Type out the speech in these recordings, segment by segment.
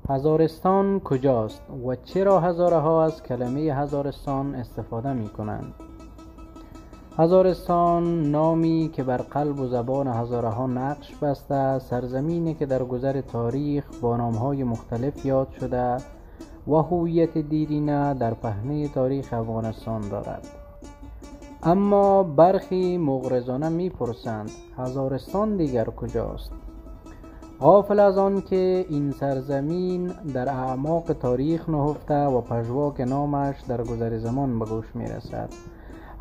هزارستان کجاست و چرا هزاره ها از کلمه هزارستان استفاده می کنند؟ هزارستان نامی که بر قلب و زبان هزاره ها نقش بسته، سرزمینی که در گذر تاریخ با نامهای مختلف یاد شده و هویت دیرینه در پهنه تاریخ افغانستان دارد. اما برخی مغرضانه میپرسند هزارستان دیگر کجاست؟ غافل از آن که این سرزمین در اعماق تاریخ نهفته و پژواک نامش در گذر زمان به گوش میرسد.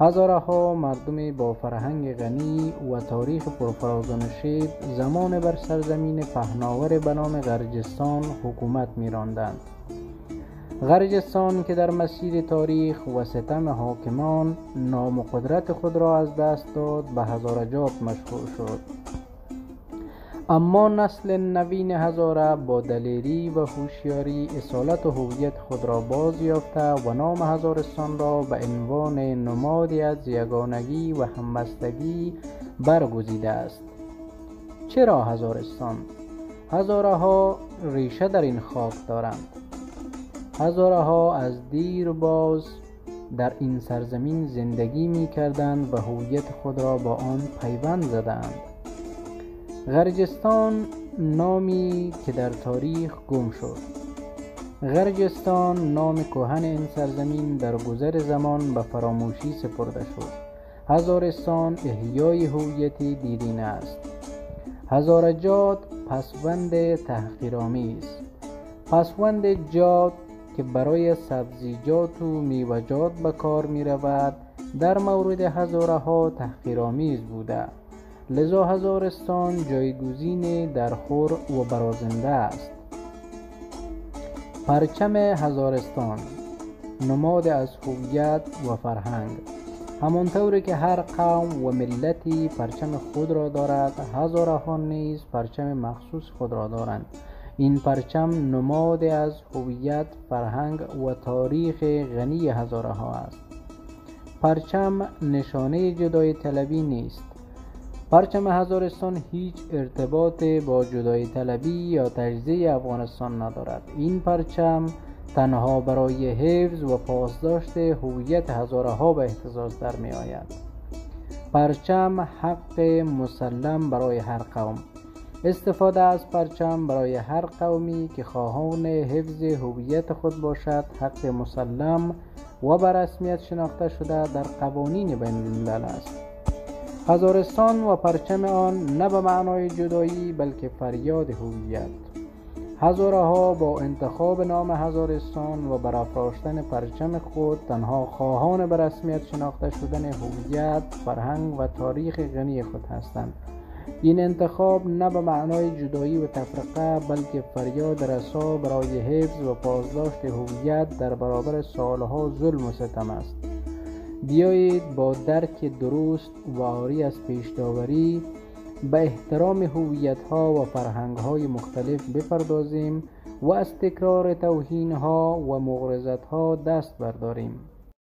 هزاره ها مردم با فرهنگ غنی و تاریخ پرفراز و نشیب زمان بر سرزمین پهناور به نام غرجستان حکومت می‌راندند. غرجستان که در مسیر تاریخ و ستم حاکمان نام و قدرت خود را از دست داد، به هزارجات مشهور شد. اما نسل نوین هزاره با دلیری و هوشیاری اصالت و هویت خود را باز یافته و نام هزارستان را به عنوان نمادی از یگانگی و همبستگی برگزیده است. چرا هزارستان؟ هزاره ها ریشه در این خاک دارند. هزاره ها از دیر باز در این سرزمین زندگی می کردند و هویت خود را با آن پیوند زدند. غرجستان نامی که در تاریخ گم شد. غرجستان نام کهن این سرزمین در گذر زمان به فراموشی سپرده شد. هزارستان احیای هویت دیرینه است. هزارجات پسوند تحقیرآمیز، پسوند جات که برای سبزیجات و میوه‌جات به کار می رود در مورد هزاره ها تحقیرآمیز بوده، لذا هزارستان جایگزین درخور و برازنده است. پرچم هزارستان نماد از هویت و فرهنگ. همانطور که هر قوم و ملتی پرچم خود را دارد، هزاره ها نیز پرچم مخصوص خود را دارند. این پرچم نماد از هویت، فرهنگ و تاریخ غنی هزاره ها است. پرچم نشانه جدایی طلبی نیست. پرچم هزارستان هیچ ارتباط با جدایی طلبی یا تجزیه افغانستان ندارد. این پرچم تنها برای حفظ و پاسداشت هویت هزاره ها به اهتزاز در می آید. پرچم حق مسلم برای هر قوم. استفاده از پرچم برای هر قومی که خواهان حفظ هویت خود باشد حق مسلم و به رسمیت شناخته شده در قوانین بین الملل است. هزارستان و پرچم آن نه به معنای جدایی بلکه فریاد هویت. هزاره ها با انتخاب نام هزارستان و برافراشتن پرچم خود تنها خواهان به رسمیت شناخته شدن هویت، فرهنگ و تاریخ غنی خود هستند. این انتخاب نه به معنای جدایی و تفرقه بلکه فریاد رسا برای حفظ و پاسداشت هویت در برابر سالها ظلم و ستم است. بیایید با درک درست و عاری از پیش‌داوری به احترام هویت‌ها و فرهنگ‌های مختلف بپردازیم و از تکرار توهین‌ها و مغرضات‌ها دست برداریم.